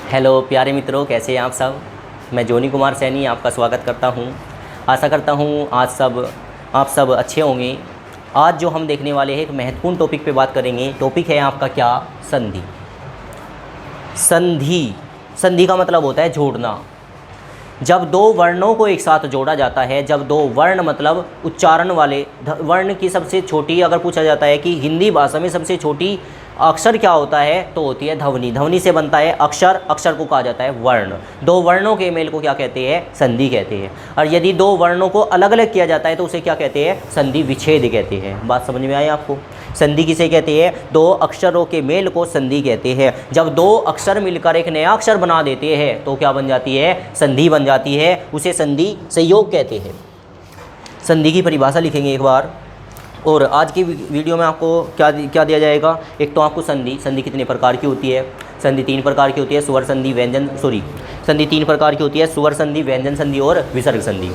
Hello प्यारे मित्रों, कैसे हैं आप सब। मैं जोनी कुमार सैनी आपका स्वागत करता हूं। आशा करता हूं आज आप सब अच्छे होंगे। आज जो हम देखने वाले हैं एक महत्वपूर्ण टॉपिक पे बात करेंगे। टॉपिक है आपका क्या, संधि। संधि संधि का मतलब होता है जोड़ना। जब दो वर्णों को एक साथ जोड़ा जाता है, जब दो वर्ण मतलब उच्चारण वाले वर्ण की सबसे छोटी, अगर पूछा जाता है कि हिंदी भाषा में सबसे छोटी अक्षर क्या होता है, तो होती है ध्वनि। ध्वनि से बनता है अक्षर, अक्षर को कहा जाता है वर्ण। दो वर्णों के मेल को क्या कहते हैं, संधि कहते हैं। और यदि दो वर्णों को अलग अलग किया जाता है तो उसे क्या कहते हैं, संधि विच्छेद कहते हैं। बात समझ में आई आपको। संधि किसे कहते हैं, दो अक्षरों के मेल को संधि कहते हैं। जब दो अक्षर मिलकर एक नया अक्षर बना देते हैं तो क्या बन जाती है, संधि बन जाती है। उसे संधि संयोग कहते हैं। संधि की परिभाषा लिखेंगे एक बार। और आज की वीडियो में आपको क्या दिया जाएगा। एक तो आपको संधि कितने प्रकार की होती है। संधि तीन प्रकार की होती है, स्वर संधि, संधि तीन प्रकार की होती है, स्वर संधि, व्यंजन संधि और विसर्ग संधि।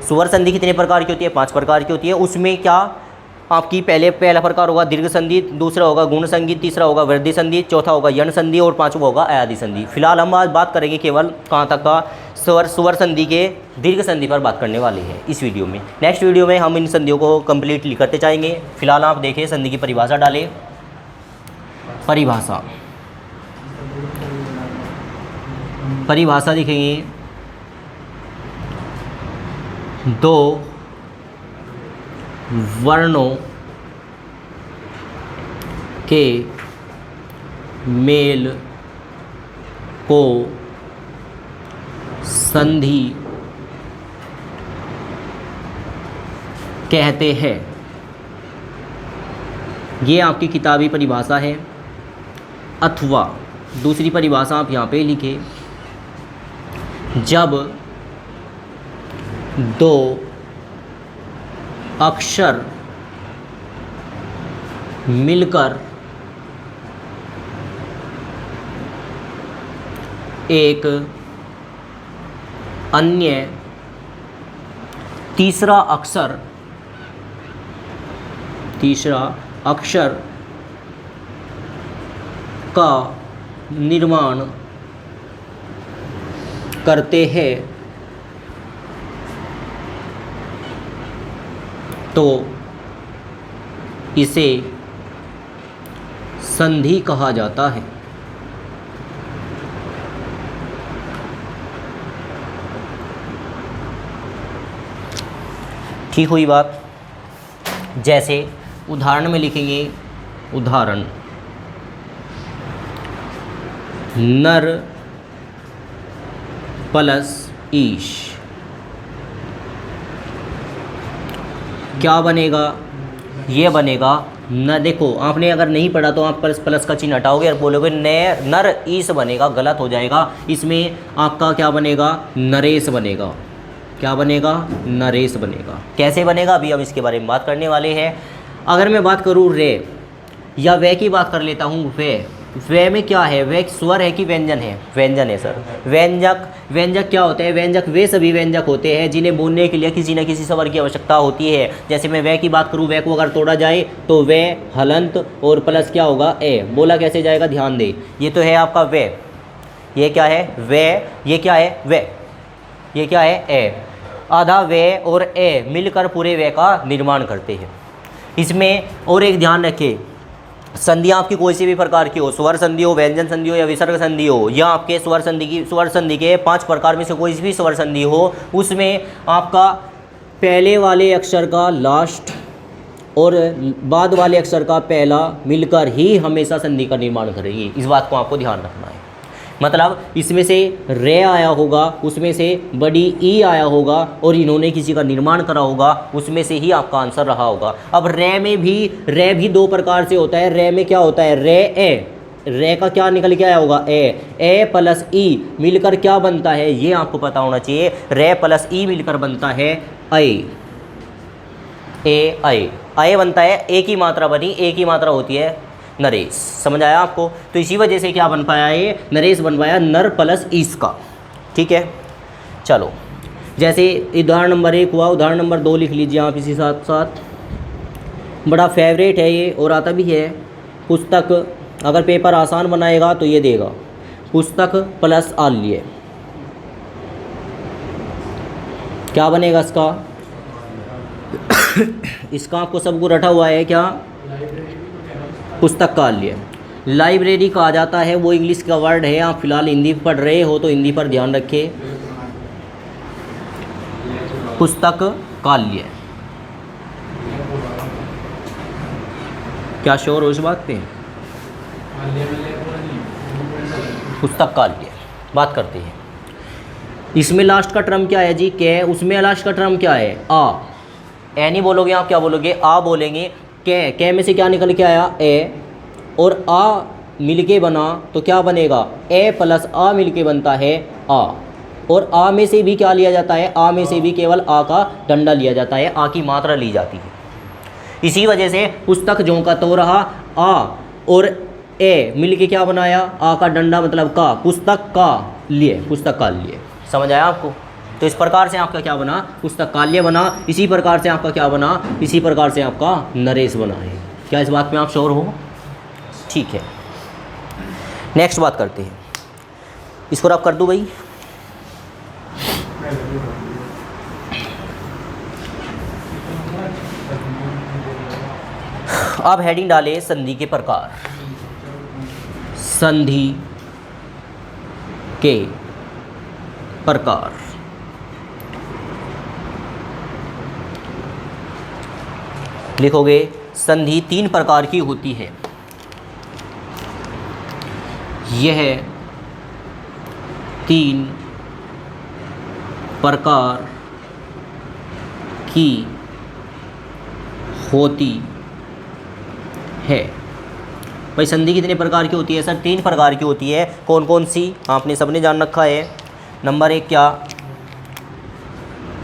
स्वर संधि कितने प्रकार की होती है, 5 प्रकार की होती है। उसमें क्या आपकी पहला प्रकार होगा दीर्घ संधि, दूसरा होगा गुण संधि, तीसरा होगा वृद्धि संधि, चौथा होगा यण संधि और पांचवा होगा अयादि संधि। फिलहाल हम आज बात करेंगे केवल कहाँ तक का, स्वर संधि के दीर्घ संधि पर बात करने वाले हैं इस वीडियो में। नेक्स्ट वीडियो में हम इन संधियों को कंप्लीटली करते जाएंगे। फिलहाल आप देखें, संधि की परिभाषा डालें। परिभाषा लिखेंगे, दो वर्णों के मेल को संधि कहते हैं। ये आपकी किताबी परिभाषा है। अथवा दूसरी परिभाषा आप यहाँ पे लिखें, जब दो अक्षर मिलकर एक अन्य तीसरा अक्षर का निर्माण करते हैं तो इसे संधि कहा जाता है। ठीक हुई बात। जैसे उदाहरण में लिखेंगे, उदाहरण, नर प्लस ईश क्या बनेगा, ये बनेगा न। देखो आपने अगर नहीं पढ़ा तो आप प्लस का चिन्ह हटाओगे और बोलोगे नर ईस बनेगा, गलत हो जाएगा। इसमें आपका क्या बनेगा, नरेश बनेगा। क्या बनेगा, नरेश बनेगा। कैसे बनेगा, अभी हम इसके बारे में बात करने वाले हैं। अगर मैं बात करूँ रे या वे की बात कर लेता हूँ, वे में क्या है, वे स्वर है कि व्यंजन है, व्यंजन है सर। व्यंजक क्या होते हैं, व्यंजक वे सभी व्यंजक होते हैं जिन्हें बोलने के लिए किसी न किसी स्वर की आवश्यकता होती है। जैसे मैं वे की बात करूँ, वे को अगर तोड़ा जाए तो वे, हलंत और प्लस क्या होगा, ए। बोला कैसे जाएगा, ध्यान दे। ये तो है आपका वे, ये क्या है वे, ये क्या है वे, ये क्या है ए। आधा वे और ए मिलकर पूरे वे का निर्माण करते हैं। इसमें और एक ध्यान रखें, संधियाँ आपकी कोई सी भी प्रकार की हो, स्वर संधि हो, व्यंजन संधि हो या विसर्ग संधि हो, या आपके स्वर संधि के 5 प्रकार में से कोई भी स्वर संधि हो, उसमें आपका पहले वाले अक्षर का लास्ट और बाद वाले अक्षर का पहला मिलकर ही हमेशा संधि का निर्माण करेगी। इस बात को आपको ध्यान रखना है। मतलब इसमें से रे आया होगा, उसमें से बड़ी ई आया होगा और इन्होंने किसी का निर्माण करा होगा, उसमें से ही आपका आंसर रहा होगा। अब रे भी 2 प्रकार से होता है। रे में क्या होता है, रे ए, रे का क्या निकल के आया होगा, ए प्लस ई मिलकर क्या बनता है, ये आपको पता होना चाहिए। रे प्लस ई मिलकर बनता है अय बनता है। ए की मात्रा बनी, ए की मात्रा होती है नरेश। समझ आया आपको। तो इसी वजह से क्या बन पाया, ये नरेश बन पाया, नर प्लस ईस का। ठीक है, चलो जैसे उदाहरण नंबर 1 हुआ, उदाहरण नंबर 2 लिख लीजिए आप इसी साथ साथ। बड़ा फेवरेट है ये और आता भी है पुस्तक। अगर पेपर आसान बनाएगा तो ये देगा। पुस्तक प्लस आल्य, क्या बनेगा इसका? इसका आपको सबको रटा हुआ है क्या? पुस्तक काल्य। लाइब्रेरी कहा जाता है, वो इंग्लिश का वर्ड है, आप फिलहाल हिंदी पढ़ रहे हो तो हिंदी पर ध्यान रखिए। पुस्तक काल्य, क्या श्योर हो इस बात पे? पुस्तक काल्य बात करते हैं। इसमें लास्ट का टर्म क्या है जी? कै। उसमें लास्ट का टर्म क्या है? आ। ए नहीं बोलोगे आप, क्या बोलोगे? आ बोलेंगे। कै में से क्या निकल के आया? ए। और आ मिलके बना तो क्या बनेगा? ए प्लस आ मिलके बनता है आ। और आ में से भी क्या लिया जाता है? आ में से भी केवल आ का डंडा लिया जाता है, आ की मात्रा ली जाती है। इसी वजह से पुस्तक जो का तो रहा आ और ए मिलके क्या बनाया? आ का डंडा मतलब का, पुस्तक का लिए, पुस्तक का लिए। समझ आया आपको? तो इस प्रकार से आपका क्या बना? पुस्तक काल्य बना। इसी प्रकार से आपका क्या बना? इसी प्रकार से आपका नरेश बना है। क्या इस बात में आप श्योर हो? ठीक है, नेक्स्ट बात करते हैं। इसको रब कर दूं भाई। अब हेडिंग डाले संधि के प्रकार। संधि के प्रकार। लिखोगे संधि 3 प्रकार की होती है। यह 3 प्रकार की होती है। भाई संधि कितने प्रकार की होती है? सर 3 प्रकार की होती है। कौन कौन सी? आपने सबने जान रखा है। नंबर 1 क्या?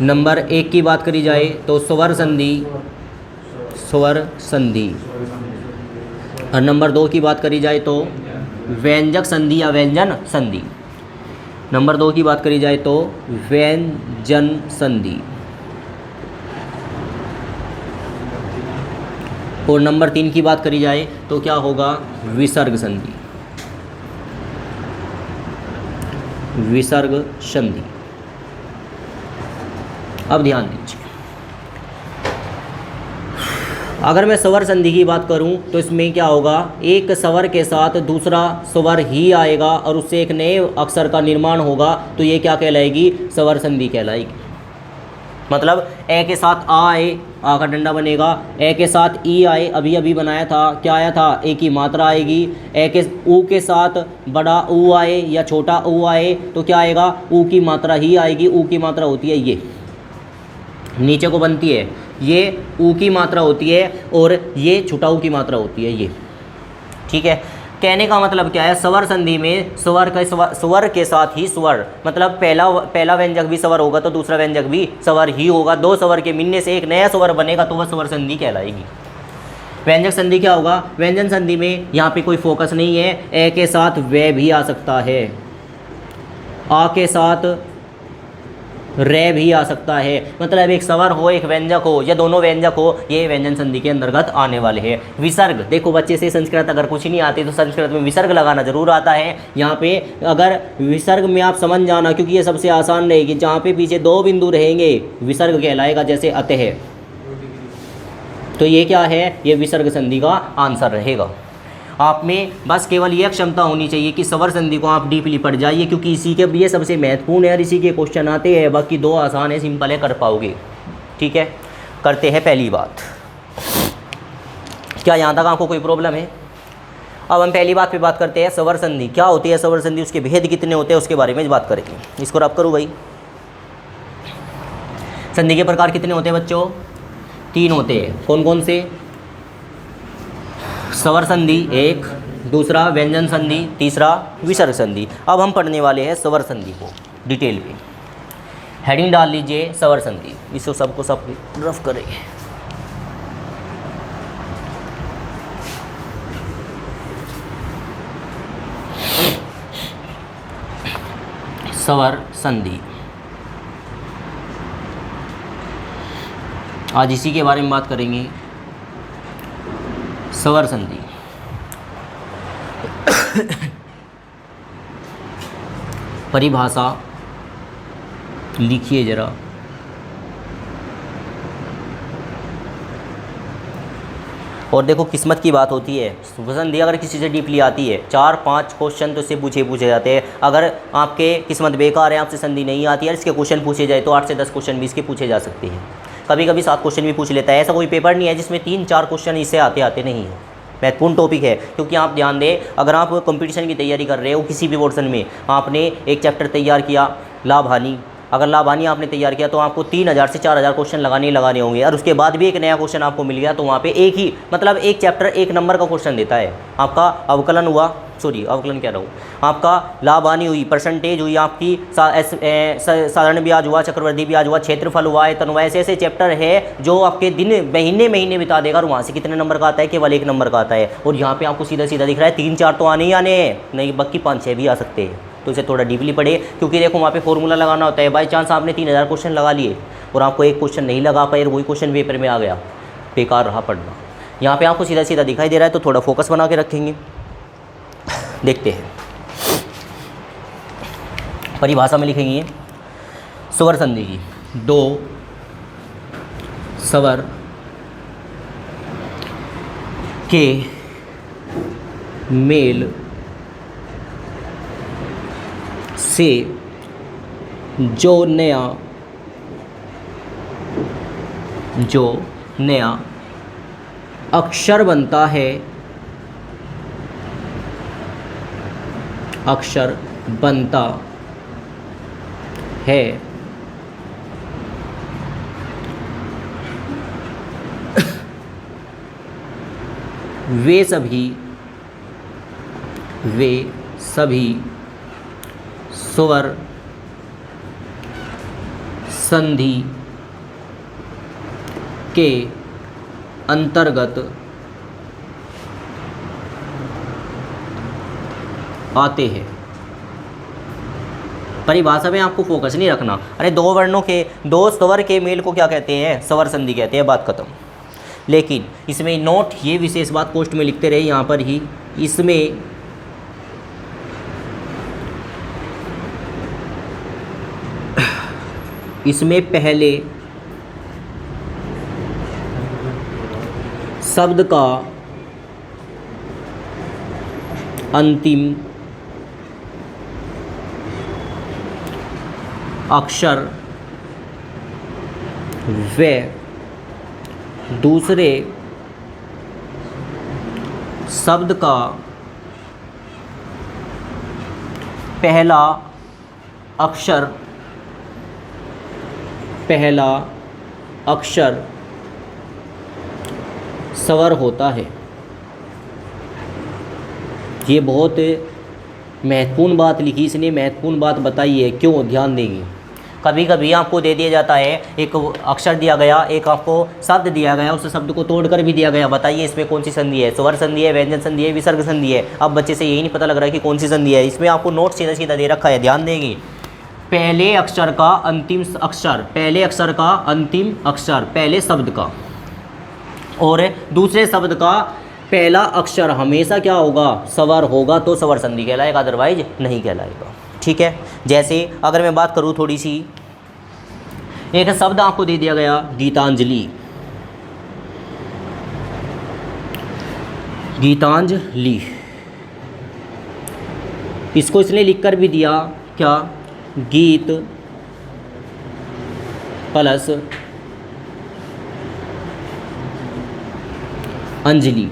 नंबर 1 की बात करी जाए तो स्वर संधि, स्वर संधि। और नंबर 2 की बात करी जाए तो व्यंजक संधि या व्यंजन संधि। नंबर 2 की बात करी जाए तो व्यंजन संधि। और नंबर 3 की बात करी जाए तो क्या होगा? विसर्ग संधि, विसर्ग संधि। अब ध्यान दीजिए, अगर मैं स्वर संधि की बात करूं तो इसमें क्या होगा? एक स्वर के साथ दूसरा स्वर ही आएगा और उससे एक नए अक्षर का निर्माण होगा, तो ये क्या कहलाएगी? स्वर संधि कहलाएगी। मतलब ए के साथ आ आए, आ का डंडा बनेगा। ए के साथ ई आए, अभी अभी बनाया था, क्या आया था? ए की मात्रा आएगी। ए के ऊ के साथ बड़ा ऊ आए या छोटा ऊ आए तो क्या आएगा? ऊ की मात्रा ही आएगी। ऊ की मात्रा होती है ये, नीचे को बनती है, ये ऊ की मात्रा होती है और ये छोटा ऊ की मात्रा होती है ये। ठीक है, कहने का मतलब क्या है? स्वर संधि में स्वर के साथ ही स्वर, मतलब पहला व्यंजक भी स्वर होगा तो दूसरा व्यंजक भी स्वर ही होगा। 2 स्वर के मिलने से एक नया स्वर बनेगा तो वह स्वर संधि कहलाएगी। व्यंजक संधि क्या होगा? व्यंजन संधि में यहाँ पे कोई फोकस नहीं है। ए के साथ वे भी आ सकता है, आ के साथ रे भी आ सकता है। मतलब एक स्वर हो, एक व्यंजक हो या दोनों व्यंजक हो, ये व्यंजन संधि के अंतर्गत आने वाले हैं। विसर्ग, देखो बच्चे से संस्कृत अगर कुछ नहीं आती तो संस्कृत में विसर्ग लगाना जरूर आता है। यहाँ पे अगर विसर्ग में आप समझ जाना, क्योंकि ये सबसे आसान रहेगी। जहाँ पे पीछे 2 बिंदु रहेंगे विसर्ग कहलाएगा, जैसे अतः, तो ये क्या है? ये विसर्ग संधि का आंसर रहेगा। आप में बस केवल ये क्षमता होनी चाहिए कि स्वर संधि को आप डीपली पढ़ जाइए, क्योंकि इसी के ये सबसे महत्वपूर्ण है और इसी के क्वेश्चन आते हैं। बाकी 2 आसान है, सिंपल है, कर पाओगे। ठीक है, करते हैं पहली बात। क्या यहाँ तक आपको कोई प्रॉब्लम है? अब हम पहली बात पे बात करते हैं, स्वर संधि क्या होती है, स्वर संधि उसके भेद कितने होते हैं उसके बारे में बात करेंगे। इसको रब करूँ भाई। संधि के प्रकार कितने होते हैं बच्चों? 3 होते हैं। कौन कौन से? स्वर संधि 1, दूसरा व्यंजन संधि, तीसरा विसर्ग संधि। अब हम पढ़ने वाले हैं स्वर संधि को डिटेल में। हेडिंग डाल लीजिए स्वर संधि, इसको सबको सब रफ करेंगे। स्वर संधि, आज इसी के बारे में बात करेंगे। स्वर संधि परिभाषा लिखिए जरा। और देखो किस्मत की बात होती है, स्वरसंधि अगर किसी से डीपली आती है 4-5 क्वेश्चन तो इससे पूछे जाते हैं। अगर आपके किस्मत बेकार है, आपसे संधि नहीं आती है, इसके क्वेश्चन पूछे जाए तो 8 से 10 क्वेश्चन भी इसके पूछे जा सकते हैं। कभी कभी 7 क्वेश्चन भी पूछ लेता है। ऐसा कोई पेपर नहीं है जिसमें 3-4 क्वेश्चन इससे आते नहीं है। महत्वपूर्ण टॉपिक है, क्योंकि आप ध्यान दें, अगर आप कंपटीशन की तैयारी कर रहे हो किसी भी पोर्शन में, आपने एक चैप्टर तैयार किया लाभ हानि, अगर लाभ हानि आपने तैयार किया तो आपको 3000 से 4000 क्वेश्चन लगाने होंगे, और उसके बाद भी एक नया क्वेश्चन आपको मिल गया तो वहाँ पे एक ही, मतलब एक चैप्टर 1 नंबर का क्वेश्चन देता है। आपका अवकलन हुआ, अवकलन कह रहा हूँ, आपका लाभ हानि हुई, परसेंटेज हुई, आपकी साधारण ब्याज हुआ, चक्रवृद्धि ब्याज हुआ, क्षेत्रफल हुआ, आयतन हुआ, ऐसे चैप्टर है जो आपके दिन महीने बिता देगा। और वहाँ से कितने नंबर का आता है? केवल 1 नंबर का आता है। और यहाँ पे आपको सीधा दिख रहा है 3-4 तो आने ही आने हैं, नहीं बाकी 5-6 भी आ सकते हैं। तो इसे थोड़ा डीपली पढ़े, क्योंकि देखो वहाँ पे फॉर्मूला लगाना होता है। बाई चांस आपने 3000 क्वेश्चन लगा लिए और आपको एक क्वेश्चन नहीं लगा पाए, वही क्वेश्चन पेपर में आ गया, बेकार रहा पढ़ना। यहाँ पे आपको सीधा दिखाई दे रहा है, तो थोड़ा फोकस बना के रखेंगे। देखते हैं, परिभाषा में लिखेंगे स्वर संधि की, 2 स्वर के मेल से जो नया अक्षर बनता है, वे सभी स्वर संधि के अंतर्गत आते हैं। परिभाषा में आपको फोकस नहीं रखना। अरे 2 वर्णों के 2 स्वर के मेल को क्या कहते हैं? स्वर संधि कहते हैं, बात खत्म। लेकिन इसमें नोट, ये विशेष बात पोस्ट में लिखते रहे यहाँ पर ही, इसमें पहले शब्द का अंतिम अक्षर व दूसरे शब्द का पहला अक्षर स्वर होता है। ये बहुत महत्वपूर्ण बात लिखी इसने, महत्वपूर्ण बात बताई है, क्यों? ध्यान देंगे। कभी कभी आपको दे दिया जाता है, एक अक्षर दिया गया, एक आपको शब्द दिया गया, उस शब्द को तोड़कर भी दिया गया, बताइए इसमें कौन सी संधि है? स्वर संधि है, व्यंजन संधि है, विसर्ग संधि है? अब बच्चे से यही नहीं पता लग रहा है कि कौन सी संधि है। इसमें आपको नोट सीधा दे रखा है, ध्यान देंगे। पहले अक्षर का अंतिम अक्षर, पहले शब्द का, और दूसरे शब्द का पहला अक्षर हमेशा क्या होगा? स्वर होगा, तो स्वर संधि कहलाएगा, अदरवाइज नहीं कहलाएगा। ठीक है। जैसे अगर मैं बात करूँ थोड़ी सी, एक शब्द आपको दे दिया गया गीतांजलि, इसको इसने लिखकर भी दिया क्या? गीत प्लस अंजलि,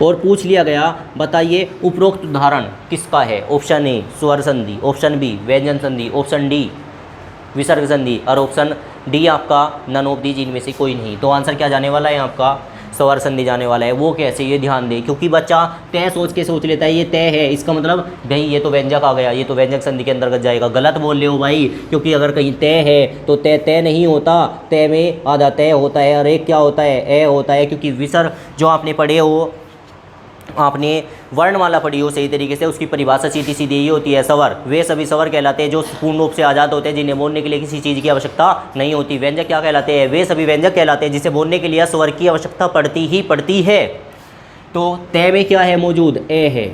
और पूछ लिया गया बताइए उपरोक्त उदाहरण किसका है? ऑप्शन ए स्वर संधि, ऑप्शन बी व्यंजन संधि, ऑप्शन डी विसर्ग संधि, और ऑप्शन डी आपका नन ऑफ दीज, इनमें से कोई नहीं। तो आंसर क्या जाने वाला है? आपका स्वर संधि जाने वाला है। वो कैसे? ये ध्यान दे, क्योंकि बच्चा तय सोच लेता है ये तय है, इसका मतलब नहीं ये तो व्यंजक आ गया, ये तो व्यंजक संधि के अंतर्गत जाएगा। गलत बोल रहे हो भाई, क्योंकि अगर कहीं तय है तो तय नहीं होता, तय में आधा तय होता है और एक क्या होता है? ए होता है। क्योंकि विसर्ग जो आपने पढ़े हो, आपने वर्णमाला पढ़ी हो सही तरीके से, उसकी परिभाषा सीधी यही होती है, स्वर। वे सभी स्वर कहलाते हैं जो पूर्ण रूप से आज़ाद होते हैं, जिन्हें बोलने के लिए किसी चीज़ की आवश्यकता नहीं होती। व्यंजक क्या कहलाते हैं? वे सभी व्यंजक कहलाते हैं जिसे बोलने के लिए स्वर की आवश्यकता पड़ती है। तो तय में क्या है मौजूद? ए है।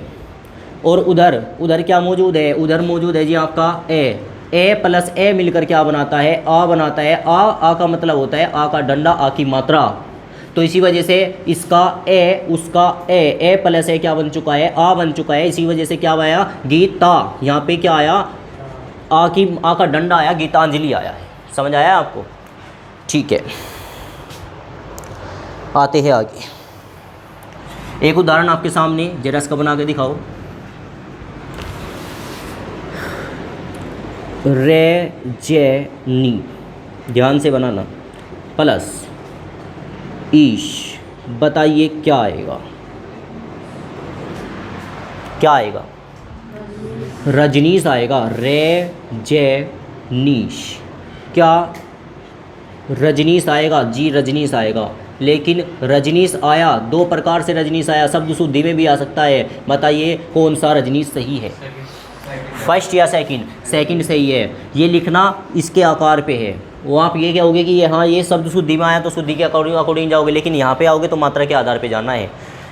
और उधर उधर क्या मौजूद है, उधर मौजूद है जी आपका ए प्लस ए मिलकर क्या बनाता है, आ बनाता है। आ का मतलब होता है आ का डंडा, आ की मात्रा। तो इसी वजह से इसका ए उसका ए प्लस ए क्या बन चुका है, आ बन चुका है। इसी वजह से क्या आया, गीता। यहाँ पे क्या आया, आ का डंडा आया, गीतांजलि आया है। समझ आया आपको? ठीक है, आते हैं आगे। एक उदाहरण आपके सामने, जरा इसका बना के दिखाओ। रे जे नी, ध्यान से बनाना, प्लस ईश, बताइए क्या आएगा, क्या आएगा? रजनीश आएगा। रे जे नीश, क्या रजनीश आएगा जी, रजनीश आएगा। लेकिन रजनीश आया, दो प्रकार से रजनीश आया, शब्द शुद्धि में भी आ सकता है। बताइए कौन सा रजनीश सही है, फर्स्ट या सेकंड? सेकंड सही है। ये लिखना इसके आकार पे है। वो आप ये कहोगे कि ये हाँ ये शब्द शुद्धि में आया तो शुद्धि के अकॉर्डिंग जाओगे, लेकिन यहाँ पे आओगे तो मात्रा के आधार पे जाना है।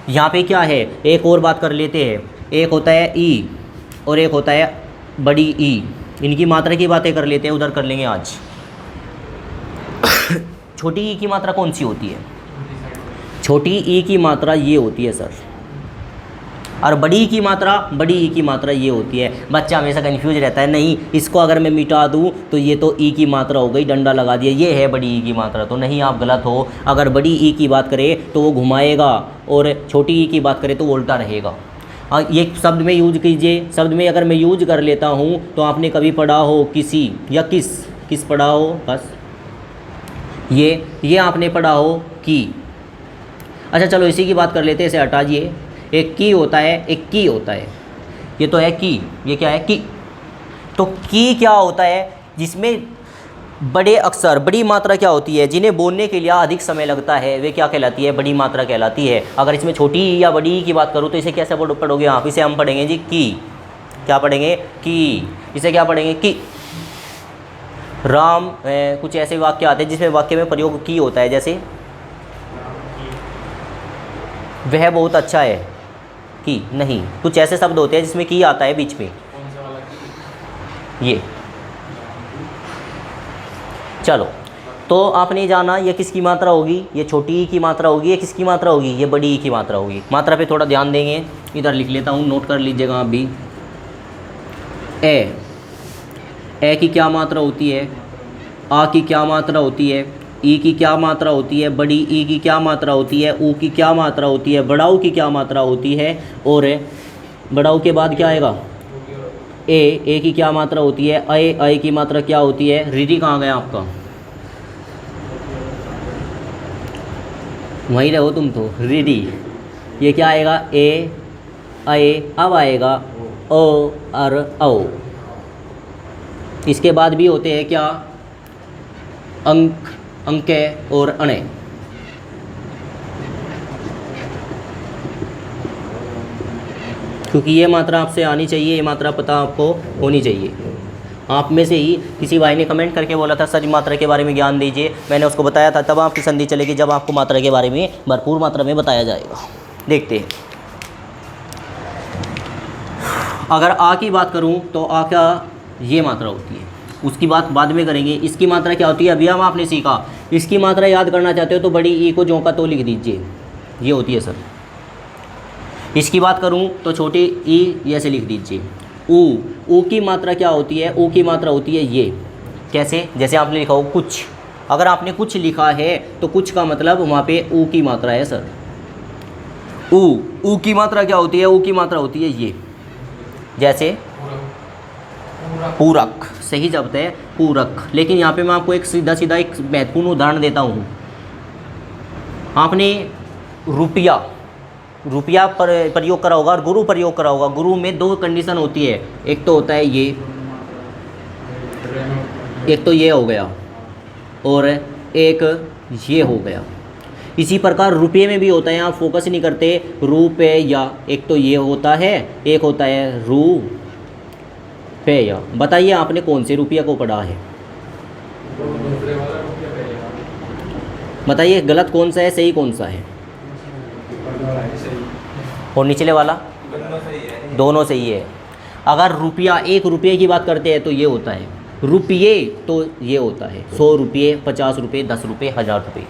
यहाँ पे क्या है, एक और बात कर लेते हैं। एक होता है ई और एक होता है बड़ी ई, इनकी मात्रा की बातें कर लेते हैं, उधर कर लेंगे आज। छोटी ई की मात्रा कौन सी होती है? छोटी ई की मात्रा ये होती है सर, और बड़ी ई की मात्रा ये होती है। बच्चा हमेशा कंफ्यूज रहता है, नहीं इसको अगर मैं मिटा दूँ तो ये तो ई की मात्रा हो गई, डंडा लगा दिया, ये है बड़ी ई की मात्रा। तो नहीं, आप गलत हो। अगर बड़ी ई की बात करें तो वो घुमाएगा, और छोटी ई की बात करें तो वो उल्टा रहेगा। ये शब्द में यूज कीजिए। शब्द में अगर मैं यूज कर लेता हूँ तो आपने कभी पढ़ा हो किसी या किस पढ़ा हो, बस ये आपने पढ़ा हो कि। अच्छा चलो इसी की बात कर लेते हैं, इसे हटाइए। एक की होता है, एक की होता है। ये तो है की, ये क्या है की। तो की क्या होता है, जिसमें बड़े अक्षर, बड़ी मात्रा क्या होती है, जिन्हें बोलने के लिए अधिक समय लगता है, वे क्या कहलाती है, बड़ी मात्रा कहलाती है। अगर इसमें छोटी या बड़ी की बात करूँ तो इसे कैसे पढ़ोगे आप? इसे हम पढ़ेंगे जी की। क्या पढ़ेंगे? की। इसे क्या पढ़ेंगे? की। राम, कुछ ऐसे वाक्य आते हैं जिसमें वाक्य में प्रयोग की होता है, जैसे वह बहुत अच्छा है, की नहीं। कुछ ऐसे शब्द होते हैं जिसमें की आता है बीच में, ये। चलो, तो आपने जाना ये किसकी मात्रा होगी, ये छोटी ई की मात्रा होगी, ये किसकी मात्रा होगी, ये बड़ी ई की मात्रा होगी। मात्रा पे थोड़ा ध्यान देंगे, इधर लिख लेता हूँ, नोट कर लीजिएगा आप भी। ए की क्या मात्रा होती है, आ की क्या मात्रा होती है, ई की क्या मात्रा होती है, बड़ी ई की क्या मात्रा होती है, ऊ की क्या मात्रा होती है, बड़ा ऊ की क्या मात्रा होती है, और बड़ा ऊ के बाद क्या आएगा, ए की क्या मात्रा होती है, अय की मात्रा क्या होती है। रिडी कहाँ गया आपका, वहीं रहो तुम तो। रिडी, ये क्या आएगा, ए अय, अब आएगा ओ और औ। इसके बाद भी होते हैं क्या, अंक, अंके और अणे। क्योंकि ये मात्रा आपसे आनी चाहिए, ये मात्रा पता आपको होनी चाहिए। आप में से ही किसी भाई ने कमेंट करके बोला था सर मात्रा के बारे में ज्ञान दीजिए, मैंने उसको बताया था तब आपकी संधि चलेगी जब आपको मात्रा के बारे में भरपूर मात्रा में बताया जाएगा। देखते हैं, अगर आ की बात करूं तो आ का ये मात्रा होती है, उसकी बात बाद में करेंगे। इसकी मात्रा क्या होती है, अभी हम आपने सीखा। इसकी मात्रा याद करना चाहते हो तो बड़ी ई को जो का तो लिख दीजिए, ये होती है सर। इसकी बात करूं तो छोटी ई ऐसे लिख दीजिए। ऊ की मात्रा क्या होती है, ऊ की मात्रा होती है ये, कैसे, जैसे आपने लिखा हो कुछ। अगर आपने कुछ लिखा है तो कुछ का मतलब वहाँ पे ऊ की मात्रा है सर। ऊ की मात्रा क्या होती है, ऊ की मात्रा होती है ये, जैसे पूरक, सही जब्त है पूरक। लेकिन यहाँ पे मैं आपको एक सीधा एक महत्वपूर्ण उदाहरण देता हूँ। आपने रुपया पर प्रयोग करा होगा और गुरु प्रयोग करा होगा। गुरु में दो कंडीशन होती है, एक तो होता है ये, एक तो ये हो गया और एक ये हो गया। इसी प्रकार रुपये में भी होता है, आप फोकस नहीं करते, रुपये या, एक तो ये होता है, एक होता है रुपया। बताइए आपने कौन से रुपया को पढ़ा है, बताइए गलत कौन सा है, सही कौन सा है। और निचले वाला दोनों सही है। अगर रुपया, 1 रुपये की बात करते हैं तो ये होता है रुपये, तो ये होता है 100 रुपये, 50 रुपये, 10 रुपये, 1000 रुपये।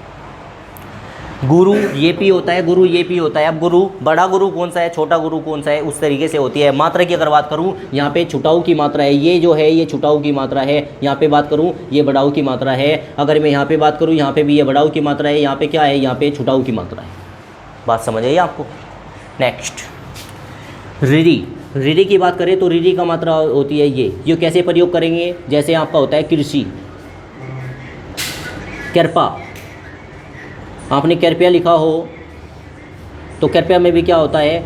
गुरु ये पी होता है, गुरु ये पी होता है। अब गुरु, बड़ा गुरु कौन सा है, छोटा गुरु कौन सा है, उस तरीके से होती है। मात्रा की अगर बात करूँ, यहाँ पे छुटाऊ की मात्रा है, ये जो है ये छुटाऊ की मात्रा है। यहाँ पे बात करूँ ये बड़ाऊ की मात्रा है। अगर मैं यहाँ पे बात करूँ, यहाँ पे भी ये बड़ाऊ की मात्रा है, यहाँ पे क्या है, यहाँ पे छुटाऊ की मात्रा है। बात समझ आई आपको। नेक्स्ट रिरी, रिरी की बात करें तो रिरी का मात्रा होती है ये कैसे प्रयोग करेंगे, जैसे आपका होता है कृषि, कृपा, आपने कृपया लिखा हो तो कृपया में भी क्या होता है,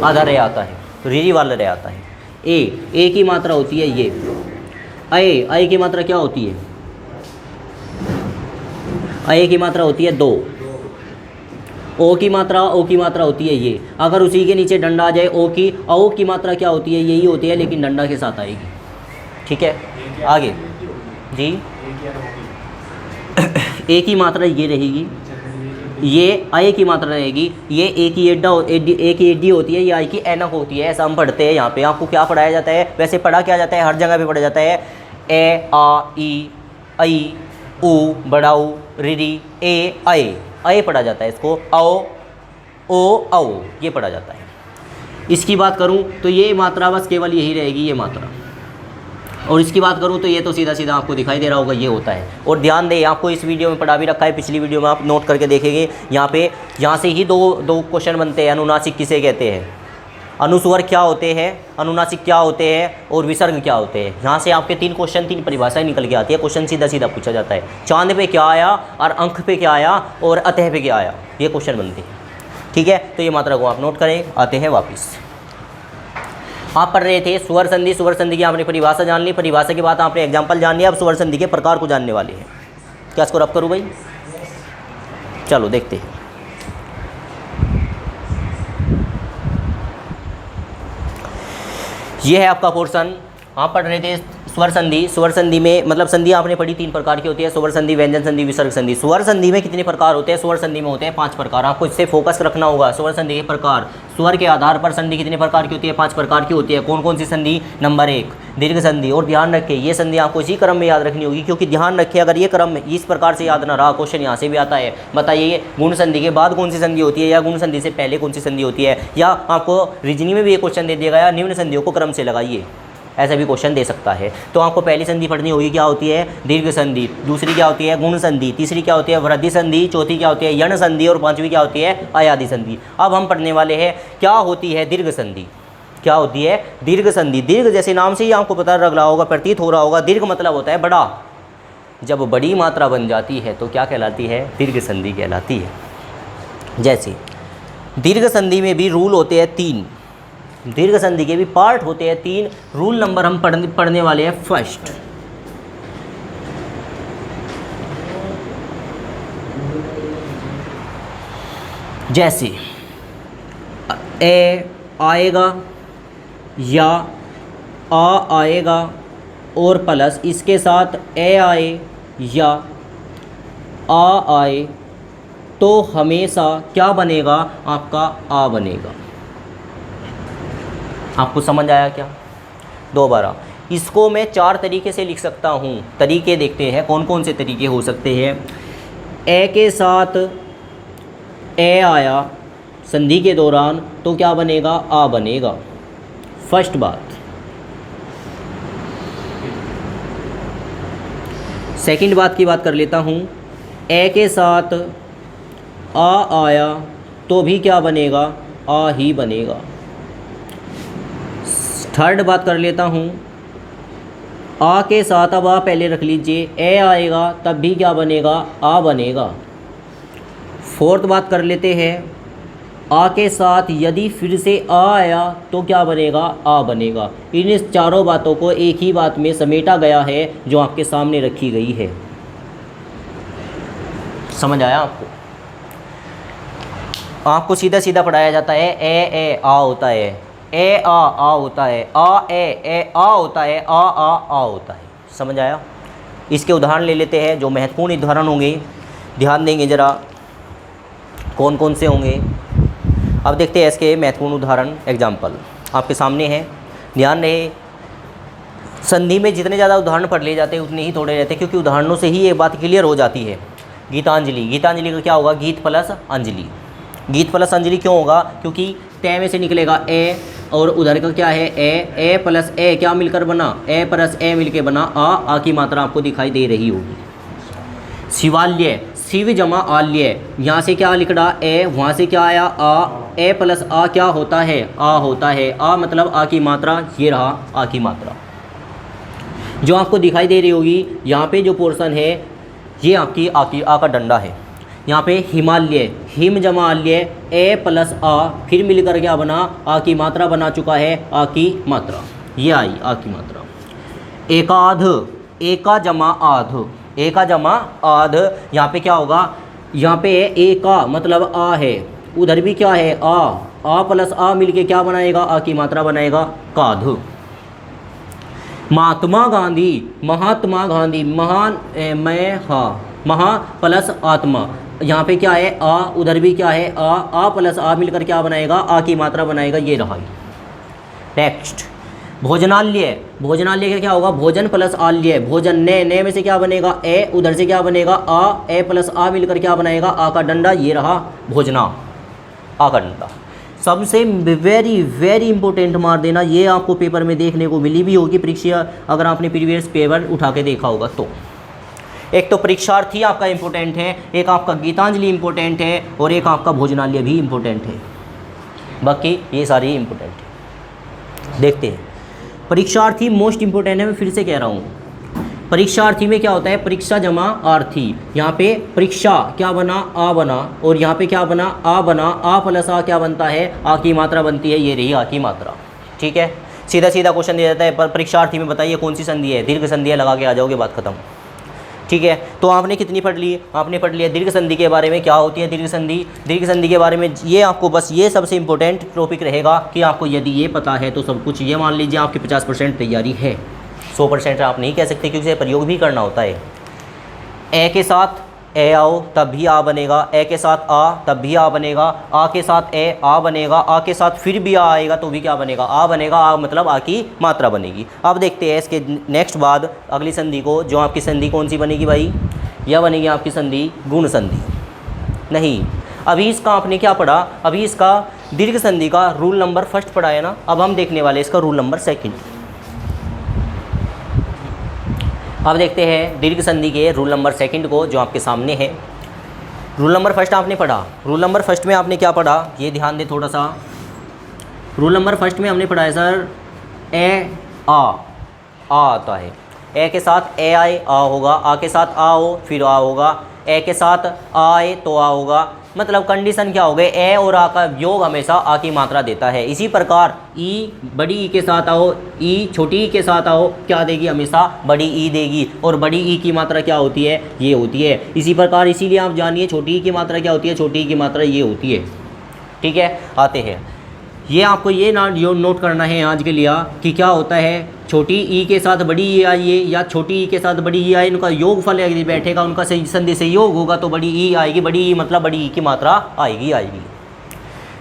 आधा रे आता है, रिरी वाला रे आता है। ए की मात्रा होती है ये, अय की मात्रा क्या होती है, अय की मात्रा होती है 2। ओ की मात्रा होती है ये। अगर उसी के नीचे डंडा आ जाए ओ की मात्रा क्या होती है, यही होती है, लेकिन डंडा के साथ आएगी। ठीक है, आगे जी। ए की मात्रा ये रहेगी, ये अय की मात्रा रहेगी, ये ए की एडी होती है, ये आई की ऐनक होती है। ऐसा हम पढ़ते हैं। यहाँ पे आपको क्या पढ़ाया जाता है, वैसे पढ़ा क्या जाता है, हर जगह पे पढ़ा जाता है ए आ ई आई ऊ बड़ाऊ रिरी ए अय पढ़ा जाता है। इसको आओ ओ आओ ये पढ़ा जाता है। इसकी बात करूँ तो ये मात्रा बस केवल यही रहेगी, ये मात्रा। और इसकी बात करूँ तो ये तो सीधा सीधा आपको दिखाई दे रहा होगा, ये होता है। और ध्यान दें, आपको इस वीडियो में पढ़ा भी रखा है, पिछली वीडियो में आप नोट करके देखेंगे। यहाँ से ही दो क्वेश्चन बनते हैं। अनुनासिक किसे कहते हैं, अनुस्वर क्या होते हैं, अनुनासिक क्या होते हैं, और विसर्ग क्या होते हैं। यहाँ से आपके 3 क्वेश्चन, 3 परिभाषाएं निकल के आती है। क्वेश्चन सीधा सीधा पूछा जाता है, चांद पे क्या आया, और अंक पे क्या आया, और अतः पे क्या आया, ये क्वेश्चन बनते हैं। ठीक है, तो ये मात्रा को आप नोट करें। आते हैं वापस, आप पढ़ रहे थे स्वर संधि। स्वर संधि की आपने परिभाषा जान ली, परिभाषा के बाद आपने एग्जाम्पल जान लिया। अब स्वर संधि के प्रकार को जानने वाले हैं। क्या इसको रब करूँ भाई, चलो देखते हैं। ये है आपका पोर्शन। आप पढ़ रहे थे स्वर संधि। स्वर संधि में मतलब संधि आपने पढ़ी 3 प्रकार की होती है, स्वर संधि, व्यंजन संधि, विसर्ग संधि। स्वर संधि में कितने प्रकार होते हैं, स्वर संधि में होते हैं 5 प्रकार। आपको इससे फोकस रखना होगा। स्वर संधि के प्रकार, स्वर के आधार पर संधि कितने प्रकार की होती है, 5 प्रकार की होती है। कौन कौन सी संधि, नंबर 1 दीर्घ संधि। और ध्यान रखें, ये संधि आपको इसी क्रम में याद रखनी होगी, क्योंकि ध्यान रखें अगर ये क्रम इस प्रकार से याद ना रहा, क्वेश्चन यहाँ से भी आता है। बताइए गुण संधि के बाद कौन सी संधि होती है, या गुण संधि से पहले कौन सी संधि होती है। या आपको रीजनिंग में भी ये क्वेश्चन दे दिया गया, निम्न संधियों को क्रम से लगाइए, ऐसा भी क्वेश्चन दे सकता है। तो आपको पहली संधि पढ़नी होगी, क्या होती है, दीर्घ संधि। दूसरी क्या होती है, गुण संधि। तीसरी क्या होती है, वृद्धि संधि। चौथी क्या होती है, यण संधि। और 5वीं क्या होती है, अयादि संधि। अब हम पढ़ने वाले हैं क्या होती है दीर्घ संधि। क्या होती है दीर्घ संधि। दीर्घ जैसे नाम से ही आपको पता लग रहा होगा, प्रतीत हो रहा होगा, दीर्घ मतलब होता है बड़ा। जब बड़ी मात्रा बन जाती है तो क्या कहलाती है, दीर्घ संधि कहलाती है। जैसे दीर्घ संधि में भी रूल होते हैं 3, दीर्घ संधि के भी पार्ट होते हैं 3। रूल नंबर हम पढ़ने वाले हैं फर्स्ट। जैसे ए आएगा या आ आएगा और प्लस इसके साथ ए आए या आ आए तो हमेशा क्या बनेगा, आपका आ बनेगा। आपको समझ आया क्या, दोबारा इसको मैं 4 तरीके से लिख सकता हूँ। तरीके देखते हैं कौन कौन से तरीके हो सकते हैं। ए के साथ ए आया संधि के दौरान तो क्या बनेगा, आ बनेगा। फर्स्ट बात। सेकंड बात की बात कर लेता हूँ, ए के साथ आ आया तो भी क्या बनेगा, आ ही बनेगा। थर्ड बात कर लेता हूँ, आ के साथ अब आ पहले रख लीजिए, ए आएगा तब भी क्या बनेगा, आ बनेगा। फोर्थ बात कर लेते हैं, आ के साथ यदि फिर से आ आया तो क्या बनेगा, आ बनेगा। इन चारों बातों को एक ही बात में समेटा गया है जो आपके सामने रखी गई है। समझ आया आपको? आपको सीधा सीधा पढ़ाया जाता है, ए आ होता है, ए आ होता है, आ ए आ होता है, आ होता है। समझ आया? इसके उदाहरण ले लेते हैं, जो महत्वपूर्ण उदाहरण होंगे, ध्यान देंगे ज़रा कौन कौन से होंगे। अब देखते हैं इसके महत्वपूर्ण उदाहरण, एग्जाम्पल। आपके सामने है, ध्यान रहे। संधि में जितने ज़्यादा उदाहरण पढ़ लिए जाते हैं उतने ही थोड़े रहते हैं, क्योंकि उदाहरणों से ही ये बात क्लियर हो जाती है। गीतांजलि, गीतांजलि का क्या होगा? गीत प्लस अंजलि। गीत प्लस अंजलि क्यों होगा? क्योंकि तय में से निकलेगा ए और उधर का क्या है ए प्लस ए क्या मिलकर बना? ए प्लस ए मिलकर बना आ की मात्रा आपको दिखाई दे रही होगी। शिवाल्य, शिव जमा आल्य, यहाँ से क्या लिख रहा ए, वहाँ से क्या आया आ, ए प्लस आ क्या होता है? आ होता है। आ मतलब आ की मात्रा, ये रहा आ की मात्रा जो आपको दिखाई दे रही होगी। यहाँ पे जो पोर्शन है ये आपकी आ का डंडा है। यहाँ पे हिमालय, हिम जमा आल्य, ए प्लस आ फिर मिलकर क्या बना? आ की मात्रा बना चुका है, आ की मात्रा, ये आई आ की मात्रा। एकाध, एका जमा आध, एका जमा आध, यहाँ पे क्या होगा? यहाँ पे एका मतलब आ है, उधर भी क्या है आ प्लस आ मिलके क्या बनाएगा? आ की मात्रा बनाएगा काध। महात्मा गांधी, महात्मा गांधी, महान मैं हा, महा प्लस आत्मा, यहाँ पे क्या है आ, उधर भी क्या है आ प्लस आ मिलकर क्या बनाएगा? आ की मात्रा बनाएगा, ये रहा। नेक्स्ट भोजनालय, भोजनालय का क्या होगा? भोजन प्लस आल्य, भोजन ने में से क्या बनेगा? ए, उधर से क्या बनेगा? आ, ए प्लस आ मिलकर क्या बनाएगा? आ का डंडा, ये रहा भोजना, आ का डंडा। सबसे वेरी वेरी इंपॉर्टेंट मार देना, ये आपको पेपर में देखने को मिली भी होगी परीक्षा, अगर आपने प्रीवियस पेपर उठा के देखा होगा तो। एक तो परीक्षार्थी आपका इंपॉर्टेंट है, एक आपका गीतांजलि इंपॉर्टेंट है और एक आपका भोजनालय भी इंपॉर्टेंट है, बाकी ये सारे इंपॉर्टेंट है। देखते हैं परीक्षार्थी मोस्ट इंपॉर्टेंट है, मैं फिर से कह रहा हूँ। परीक्षार्थी में क्या होता है? परीक्षा जमा आर्थी, यहाँ पे परीक्षा क्या बना? आ बना, और यहाँ पे क्या बना? आ बना, आ प्लस आ क्या बनता है? आ की मात्रा बनती है, ये रही आ की मात्रा। ठीक है, सीधा सीधा क्वेश्चन दिया जाता है, पर परीक्षार्थी में बताइए कौन सी संधि है? दीर्घ संधि है, लगा के आ जाओगे, बात खत्म। ठीक है, तो आपने कितनी पढ़ ली? आपने पढ़ लिया दीर्घ संधि के बारे में, क्या होती है दीर्घ संधि। दीर्घ संधि के बारे में ये आपको बस ये सबसे इंपॉर्टेंट टॉपिक रहेगा कि आपको यदि ये पता है तो सब कुछ, ये मान लीजिए आपकी 50% तैयारी है। 100% आप नहीं कह सकते, क्योंकि प्रयोग भी करना होता है। ए के साथ ए आओ तब भी आ बनेगा, ए के साथ आ तब भी आ बनेगा, आ के साथ ए आ बनेगा, आ के साथ फिर भी आ आएगा तो भी क्या बनेगा? आ बनेगा। आ मतलब आ की मात्रा बनेगी। अब देखते हैं इसके नेक्स्ट बाद अगली संधि को, जो आपकी संधि कौन सी बनेगी भाई? यह बनेगी आपकी संधि गुण संधि। नहीं, अभी इसका आपने क्या पढ़ा? अभी इसका दीर्घ संधि का रूल नंबर फर्स्ट पढ़ा है ना, अब हम देखने वाले इसका रूल नंबर सेकंड। अब देखते हैं दीर्घ संधि के रूल नंबर सेकंड को, जो आपके सामने है। रूल नंबर फर्स्ट आपने पढ़ा, रूल नंबर फर्स्ट में आपने क्या पढ़ा? ये ध्यान दे थोड़ा सा। रूल नंबर फर्स्ट में हमने पढ़ा है सर, ए आ आता है, ए के साथ ए आए आ होगा, आ के साथ आ हो फिर आ होगा, ए के साथ आए तो आ होगा, मतलब कंडीशन क्या हो गए? ए और आ का योग हमेशा आ की मात्रा देता है। इसी प्रकार ई बड़ी ई के साथ आओ, ई छोटी ई के साथ आओ, क्या देगी? हमेशा बड़ी ई देगी, और बड़ी ई की मात्रा क्या होती है? ये होती है। इसी प्रकार इसीलिए आप जानिए छोटी ई की मात्रा क्या होती है? छोटी ई की मात्रा ये होती है। ठीक है, आते हैं, ये आपको ये नोट करना है आज के लिए कि क्या होता है? छोटी ई के साथ बड़ी ई आइए या छोटी ई के साथ बड़ी ई आए, उनका योगफल यदि बैठेगा, उनका संधि से योग होगा तो बड़ी ई आएगी। बड़ी ई मतलब बड़ी ई की मात्रा आएगी।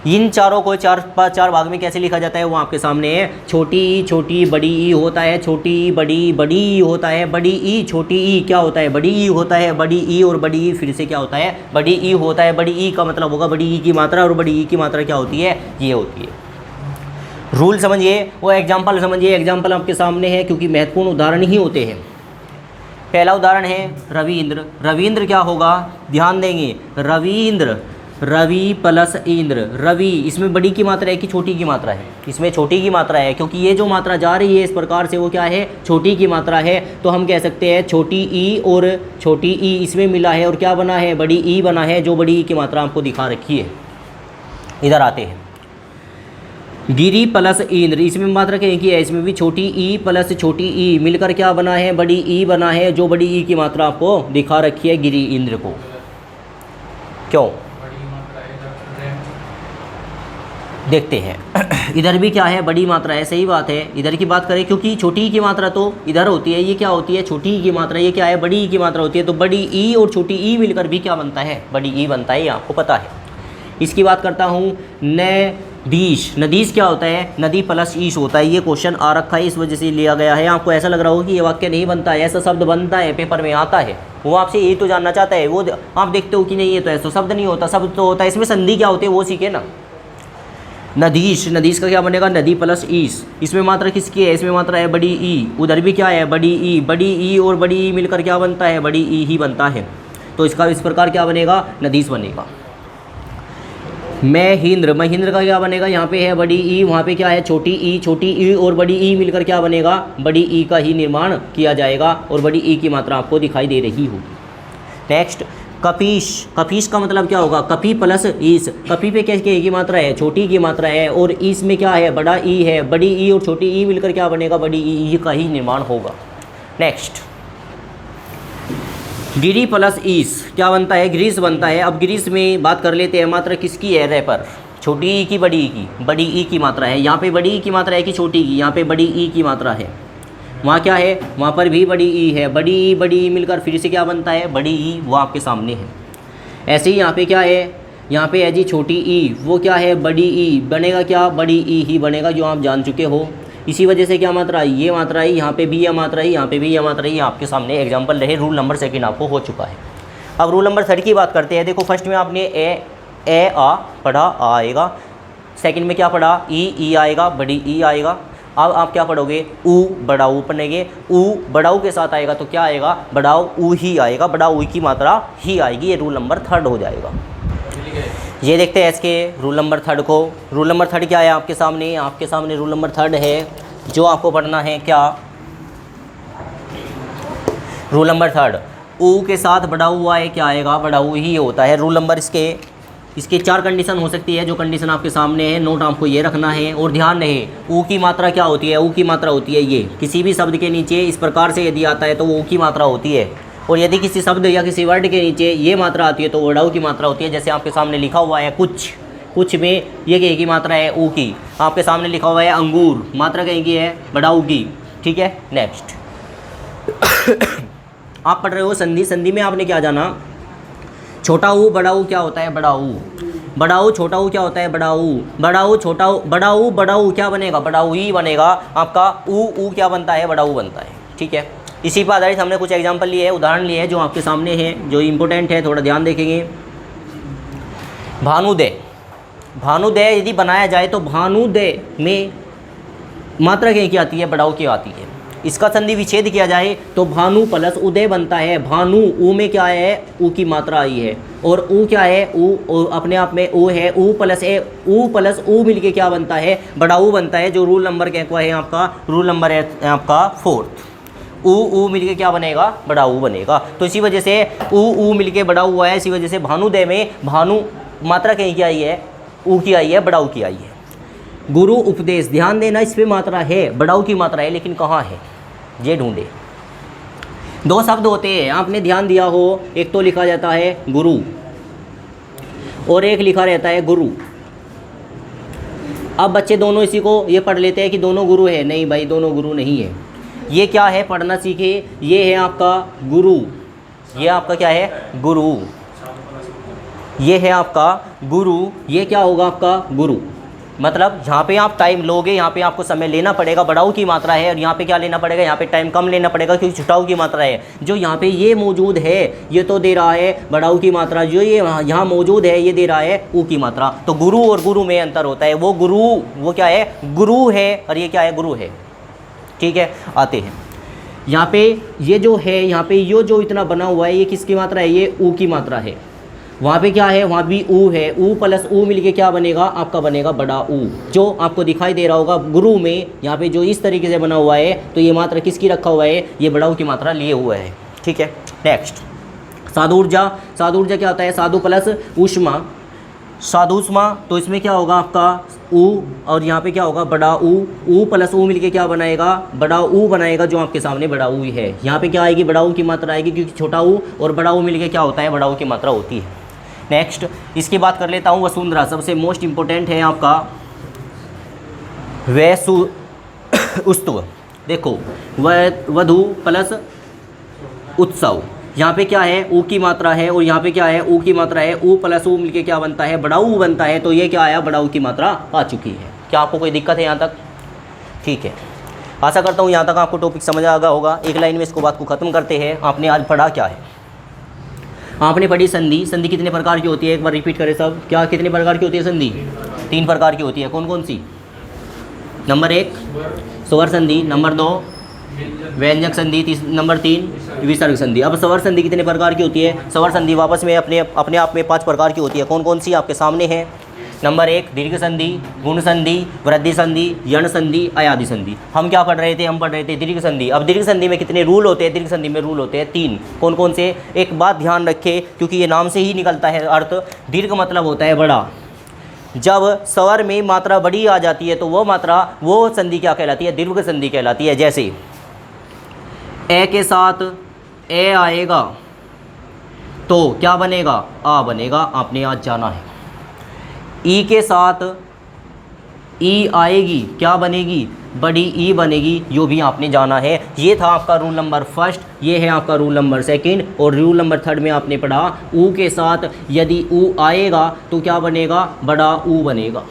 इन चारों को चार भाग में कैसे लिखा जाता है वो आपके सामने है। छोटी बड़ी ई होता है, छोटी बड़ी ई होता है, बड़ी ई छोटी ई क्या होता है? बड़ी ई होता है, बड़ी ई और बड़ी ई फिर से क्या होता है? बड़ी ई होता है। बड़ी ई का मतलब होगा बड़ी ई की मात्रा, और बड़ी ई की मात्रा क्या होती है? ये होती है। रूल समझिए, वो एग्जाम्पल समझिए। एग्जाम्पल आपके सामने है, क्योंकि महत्वपूर्ण उदाहरण ही होते हैं। पहला उदाहरण है रविंद्र। रविंद्र क्या होगा? ध्यान देंगे, रविंद्र, रवि प्लस इंद्र। रवि, इसमें बड़ी की मात्रा है कि छोटी की मात्रा है? इसमें छोटी की मात्रा है, क्योंकि ये जो मात्रा जा रही है इस प्रकार से वो क्या है? छोटी की मात्रा है। तो हम कह सकते हैं छोटी ई और छोटी ई इसमें मिला है और क्या बना है? बड़ी ई बना है, जो बड़ी ई की मात्रा आपको दिखा रखी है। इधर आते हैं, गिरी प्लस इंद्र, इसमें मात्रा क्या की है? इसमें भी छोटी ई प्लस छोटी ई मिलकर क्या बना है? बड़ी ई बना है, जो बड़ी ई की मात्रा आपको दिखा रखी है गिरी इंद्र को। क्यों? देखते हैं इधर भी क्या है? बड़ी मात्रा है, सही बात है। इधर की बात करें, क्योंकि छोटी ई की मात्रा तो इधर होती है, ये क्या होती है? छोटी ई की मात्रा। ये क्या है? बड़ी ई की मात्रा होती है। तो बड़ी ई और छोटी ई मिलकर भी क्या बनता है? बड़ी ई बनता है, ये आपको पता है। इसकी बात करता हूँ, न नदीश, नदीश क्या होता है? नदी प्लस ईश होता है। ये क्वेश्चन आ रखा है, इस वजह से लिया गया है। आपको ऐसा लग रहा होगा कि ये वाक्य नहीं बनता है, ऐसा शब्द बनता है, पेपर में आता है। वो आपसे यही तो जानना चाहता है, वो आप देखते हो कि नहीं ये तो ऐसा शब्द नहीं होता, शब्द तो होता है। इसमें संधि क्या होती है वो सीखे ना। नदीश, नदीश का क्या बनेगा? नदी प्लस ईश। इसमें मात्रा किसकी है? इसमें मात्रा है बड़ी ई। उधर भी क्या है? बड़ी ई। बड़ी ई और बड़ी ई मिलकर क्या बनता है? बड़ी ई ही बनता है। तो इसका इस प्रकार क्या बनेगा? नदीश बनेगा। महेंद्र, महेंद्र का क्या बनेगा? यहाँ पे है बड़ी ई, वहाँ पे क्या है? छोटी ई। छोटी ई और बड़ी ई मिलकर क्या बनेगा? बड़ी ई का ही निर्माण किया जाएगा और बड़ी ई की मात्रा आपको दिखाई दे रही होगी। नेक्स्ट, कपीश। कपीश का मतलब क्या होगा? कपी प्लस ईस। कपी पे क्या की मात्रा है? छोटी की मात्रा है और ईस में क्या है? बड़ा ई है। बड़ी ई और छोटी ई मिलकर क्या बनेगा? बड़ी ई का ही निर्माण होगा। नेक्स्ट, गिरी प्लस ईस क्या बनता है? ग्रीस बनता है। अब ग्रीस में बात कर लेते हैं, मात्रा किसकी है? रे पर छोटी ई की बड़ी ई की? बड़ी ई की मात्रा है। यहाँ पे बड़ी ई की मात्रा है कि छोटी की? यहाँ पे बड़ी ई की मात्रा है। वहाँ क्या है? वहाँ पर भी बड़ी ई है। बड़ी ई मिलकर फिर से क्या बनता है? बड़ी ई, वो आपके सामने है। ऐसे ही यहाँ पे क्या है? यहाँ पे है जी छोटी ई, वो क्या है? बड़ी ई बनेगा क्या? बड़ी ई ही बनेगा, जो आप जान चुके हो। इसी वजह से क्या मात्रा आई? ये मात्रा आई। यहाँ पे भी ये मात्रा आई, यहाँ पे भी ये मात्रा आई। आपके सामने एग्जाम्पल रहे। रूल नंबर 2 आपको हो चुका है। अब रूल नंबर 3 की बात करते हैं। देखो, फर्स्ट में आपने ए आ पढ़ा, आ आएगा। सेकंड में क्या पढ़ा? ई आएगा, बड़ी ई आएगा। अब आप क्या पढ़ोगे? ऊ, बड़ा ऊ पढ़ेंगे। ऊ बड़ा ऊ के साथ आएगा तो क्या आएगा? बड़ा ऊ ही आएगा, बड़ा ऊ की मात्रा ही आएगी। ये रूल नंबर 3 हो जाएगा। ये देखते हैं इसके रूल नंबर 3 को। रूल नंबर 3 क्या है आपके सामने? आपके सामने रूल नंबर 3 है, जो आपको पढ़ना है। क्या रूल नंबर 3? ऊ के साथ बड़ा ऊ आए, क्या आएगा? बड़ा ऊ ही होता है। रूल नंबर इसके 4 कंडीशन हो सकती है, जो कंडीशन आपके सामने है। नोट आपको ये रखना है और ध्यान रहे, ऊ की मात्रा क्या होती है? ऊ की मात्रा होती है ये। किसी भी शब्द के नीचे इस प्रकार से यदि आता है तो वो ऊ की मात्रा होती है, और यदि किसी शब्द या किसी वर्ड के नीचे ये मात्रा आती है तो वो ऊ की मात्रा होती है। जैसे आपके सामने लिखा हुआ है कुछ में ये कहीं की मात्रा है? ऊ की। आपके सामने लिखा हुआ है अंगूर, मात्रा कहीं की है? बड़ा ऊ की। ठीक है। नेक्स्ट, आप पढ़ रहे हो संधि। संधि में आपने क्या जाना? छोटा ऊ बड़ा ऊ क्या होता है? बड़ा ऊ। बड़ा ऊ छोटा ऊ क्या होता है? बड़ा ऊ। बड़ा ऊ छोटा ऊ, बड़ा ऊ क्या बनेगा? बड़ा ऊ ही बनेगा आपका। ऊ क्या बनता है? बड़ा ऊ बनता है। ठीक है। इसी पर आधारित हमने कुछ एग्जांपल लिए हैं, उदाहरण लिए हैं, जो आपके सामने हैं, जो इम्पोर्टेंट है, थोड़ा ध्यान देखेंगे। भानुदय, भानुदय यदि बनाया जाए तो भानुदय में मात्रा कहीं की आती है? बड़ा ऊ की आती है। इसका संधि विच्छेद किया जाए तो भानु प्लस उदय बनता है। भानु, ऊ में क्या है? ऊ की मात्रा आई है। और ऊ क्या है? ऊ अपने आप में ऊ है। ऊ प्लस ऊ मिलके क्या बनता है? बड़ा ऊ बनता है। जो रूल नंबर क्या है आपका? रूल नंबर है आपका 4। ऊ मिलके क्या बनेगा? बड़ा ऊ बनेगा। तो इसी वजह से ऊ मिलके बड़ा ऊ है। इसी वजह से भानुदय में भानु मात्रा कहीं की आई है? ऊ की आई है, बड़ा ऊ की आई है। गुरु उपदेश, ध्यान देना, इस पे मात्रा है, बड़ा ऊ की मात्रा है, लेकिन कहाँ है ये ढूंढे। 2 शब्द होते हैं, आपने ध्यान दिया हो। एक तो लिखा जाता है गुरु और एक लिखा रहता है गुरु। अब बच्चे दोनों इसी को ये पढ़ लेते हैं कि दोनों गुरु है। नहीं भाई, दोनों गुरु नहीं है। ये क्या है? पढ़ना सीखे। ये है आपका गुरु, ये आपका क्या है? गुरु। ये है आपका गुरु, ये क्या होगा आपका? गुरु। मतलब जहाँ पे आप टाइम लोगे, यहाँ पे आपको समय लेना पड़ेगा, बड़ाऊ की मात्रा है। और यहाँ पे क्या लेना पड़ेगा? यहाँ पे टाइम कम लेना पड़ेगा, क्योंकि छुटाऊ की मात्रा है। जो यहाँ पे ये मौजूद है ये तो दे रहा है बड़ाऊ की मात्रा, जो ये यहाँ मौजूद है ये दे रहा है ऊ की मात्रा। तो गुरु और गुरु में अंतर होता है। वो गुरु, वो क्या है? गुरु है, और ये क्या है? गुरु है। ठीक है। आते हैं यहाँ पे, ये जो है यहाँ पे ये जो इतना बना हुआ है, ये किसकी मात्रा है? ये ऊ की मात्रा है। वहाँ पे क्या है? वहाँ भी ऊ है। ऊ प्लस ऊ मिलके क्या बनेगा? आपका बनेगा बड़ा ऊ, जो आपको दिखाई दे रहा होगा गुरु में। यहाँ पे जो इस तरीके से बना हुआ है, तो ये मात्रा किसकी रखा हुआ है? ये बड़ा ऊ की मात्रा लिए हुआ है। ठीक है। नेक्स्ट, साधुर्जा। साधुर्जा क्या होता है? साधु प्लस ऊष्मा, साधुष्मा। तो इसमें क्या होगा आपका? ऊ, और यहाँ पे क्या होगा? बड़ा ऊ प्लस ऊ मिलके क्या बनाएगा? बड़ा ऊ बनाएगा, जो आपके सामने बड़ा ऊ है। यहाँ पे क्या आएगी? बड़ा ऊ की मात्रा आएगी, क्योंकि छोटा ऊ और बड़ा ऊ मिलके क्या होता है? बड़ा ऊ की मात्रा होती है। नेक्स्ट, इसकी बात कर लेता हूँ। वसुंधरा सबसे मोस्ट इम्पोर्टेंट है आपका। उस्तव, देखो, वधु प्लस उत्सव, यहाँ पे क्या है, ऊ की मात्रा है, और यहाँ पे क्या है, ऊ की मात्रा है। ऊ प्लस ऊ मिलके क्या बनता है, बड़ा ऊ बनता है। तो ये क्या आया, बड़ा ऊ की मात्रा आ चुकी है। क्या आपको कोई दिक्कत है यहाँ तक? ठीक है, आशा करता हूँ यहाँ तक आपको टॉपिक समझ आ गया होगा। एक लाइन में इसको बात को ख़त्म करते हैं। आपने आज पढ़ा क्या है? आपने पढ़ी संधि। संधि कितने प्रकार की होती है, एक बार रिपीट करें सब। क्या कितने प्रकार की होती है संधि? 3 प्रकार की होती है। कौन कौन सी? नंबर 1 स्वर संधि, नंबर 2 व्यंजक संधि, नंबर 3 विसर्ग संधि। अब स्वर संधि कितने प्रकार की होती है? स्वर संधि वापस में अपने आप में 5 प्रकार की होती है। कौन कौन सी आपके सामने है? नंबर 1 दीर्घ संधि, गुण संधि, वृद्धि संधि, यण संधि, अयादि संधि। हम क्या पढ़ रहे थे? हम पढ़ रहे थे दीर्घ संधि। अब दीर्घ संधि में कितने रूल होते हैं? दीर्घ संधि में रूल होते हैं 3। कौन कौन से? एक बात ध्यान रखें, क्योंकि ये नाम से ही निकलता है अर्थ। दीर्घ मतलब होता है बड़ा। जब स्वर में मात्रा बड़ी आ जाती है तो वो मात्रा, वो संधि क्या कहलाती है? दीर्घ संधि कहलाती है। जैसे ए के साथ ए आएगा तो क्या बनेगा? आ बनेगा। आपने आज जाना है। ई के साथ ई आएगी, क्या बनेगी? बड़ी ई बनेगी। यो भी आपने जाना है। ये था आपका रूल नंबर 1, ये है आपका रूल नंबर 2, और रूल नंबर 3 में आपने पढ़ा ऊ के साथ यदि ऊ आएगा तो क्या बनेगा? बड़ा ऊ बनेगा।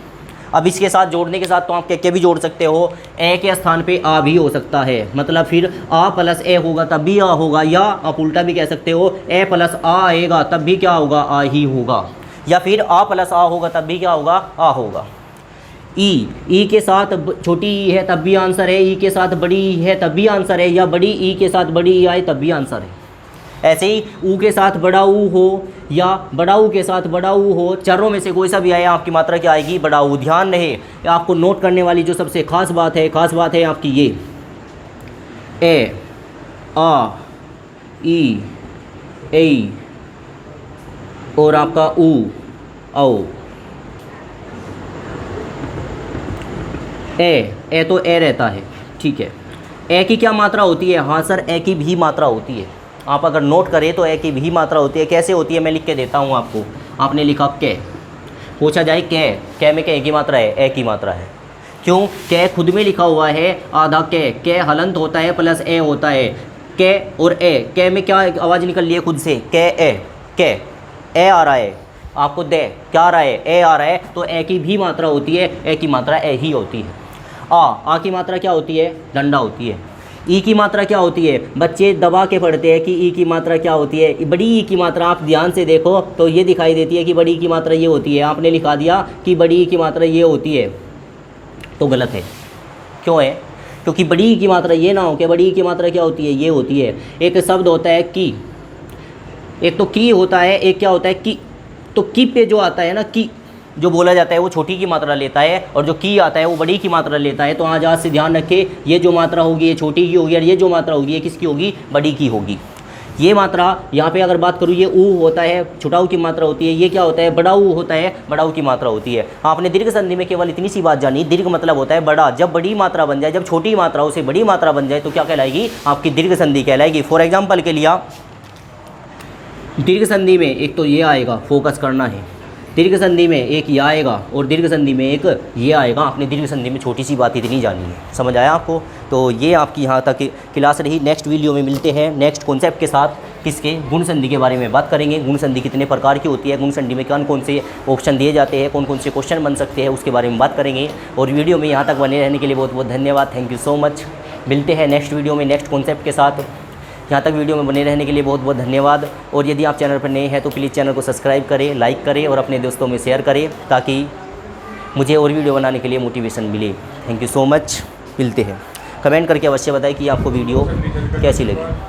अब इसके साथ जोड़ने के साथ तो आप क्या भी जोड़ सकते हो, ए के स्थान पे आ भी हो सकता है। मतलब फिर आ प्लस ए होगा तब भी आ होगा, या आप उल्टा भी कह सकते हो, ए प्लस आ आएगा तब भी क्या होगा? आ ही होगा। या फिर आ प्लस आ होगा तब भी क्या होगा? आ होगा। ई के साथ छोटी ई है तब भी आंसर है, ई के साथ बड़ी ई है तब भी आंसर है, या बड़ी ई के साथ बड़ी ई आए तब भी आंसर है। ऐसे ही ऊ के साथ बड़ा ऊ हो या बड़ा ऊ के साथ बड़ा ऊ हो, चारों में से कोई सा भी आए आपकी मात्रा क्या आएगी? बड़ा ऊ। ध्यान रहे, आपको नोट करने वाली जो सबसे खास बात है आपकी ये ए, आ, ई, ए और आपका ऊ, औ। ए तो ए रहता है, ठीक है। ए की क्या मात्रा होती है? हाँ सर, ए की भी मात्रा होती है। आप अगर नोट करें तो ए की भी मात्रा होती है। कैसे होती है मैं लिख के देता हूँ आपको। आपने लिखा कै, पूछा जाए कै में कै की मात्रा है? ए की मात्रा है। क्यों? कै खुद में लिखा हुआ है आधा कै हलंत होता है प्लस ए होता है। कै और ए, कै में क्या आवाज़ निकल रही है खुद से? कै ए आ रहा है, आपको दे क्या आ रहा है? ए आ रहा है। तो ए की भी मात्रा होती है, ए की मात्रा ए ही होती है। आ की मात्रा क्या होती है? डंडा होती है। ई की मात्रा क्या होती है? बच्चे दबा के पढ़ते हैं कि ई की मात्रा क्या होती है। बड़ी ई की मात्रा आप ध्यान से देखो तो ये दिखाई देती है कि बड़ी ई की मात्रा ये होती है। आपने लिखा दिया कि बड़ी ई की मात्रा ये होती है, तो गलत है। क्यों है? क्योंकि बड़ी ई की मात्रा ये ना हो कि बड़ी ई की मात्रा क्या होती है? ये होती है। एक शब्द होता है की, एक तो की होता है, एक क्या होता है की। तो की पे जो आता है ना, की जो बोला जाता है वो छोटी की मात्रा लेता है, और जो की आता है वो बड़ी की मात्रा लेता है। तो आज से ध्यान रखें, ये जो मात्रा होगी ये छोटी की होगी, और ये जो मात्रा होगी ये किसकी होगी? बड़ी की होगी। ये मात्रा यहाँ पे अगर बात करूँ, ये ऊ होता है, छोटा ऊ की मात्रा होती है। ये क्या होता है? बड़ा ऊ होता है, बड़ा ऊ की मात्रा होती है। आपने दीर्घ संधि में केवल इतनी सी बात जानी, दीर्घ मतलब होता है बड़ा। जब बड़ी मात्रा बन जाए, जब छोटी मात्रा से बड़ी मात्रा बन जाए तो क्या कहलाएगी? आपकी दीर्घ संधि कहलाएगी। फॉर एग्जाम्पल के लिए दीर्घ संधि में एक तो ये आएगा, फोकस करना है। दीर्घ संधि में एक ये आएगा और दीर्घ संधि में एक ये आएगा। आपने दीर्घ संधि में छोटी सी बात इतनी जानी है। समझ आया आपको? तो ये आपकी यहाँ तक क्लास रही। नेक्स्ट वीडियो में मिलते हैं नेक्स्ट कॉन्सेप्ट के साथ। किसके? गुण संधि के बारे में बात करेंगे। गुण संधि कितने प्रकार की होती है, गुण संधि में कौन कौन से ऑप्शन दिए जाते हैं, कौन कौन से क्वेश्चन बन सकते हैं, उसके बारे में बात करेंगे। और वीडियो में यहाँ तक बने रहने के लिए बहुत बहुत धन्यवाद। Thank you so much. मिलते हैं नेक्स्ट वीडियो में नेक्स्ट कॉन्सेप्ट के साथ। यहाँ तक वीडियो में बने रहने के लिए बहुत बहुत धन्यवाद। और यदि आप चैनल पर नए हैं तो प्लीज़ चैनल को सब्सक्राइब करें, लाइक करें और अपने दोस्तों में शेयर करें, ताकि मुझे और वीडियो बनाने के लिए मोटिवेशन मिले। Thank you so much. मिलते हैं। कमेंट करके अवश्य बताएं कि आपको वीडियो कैसी लगी।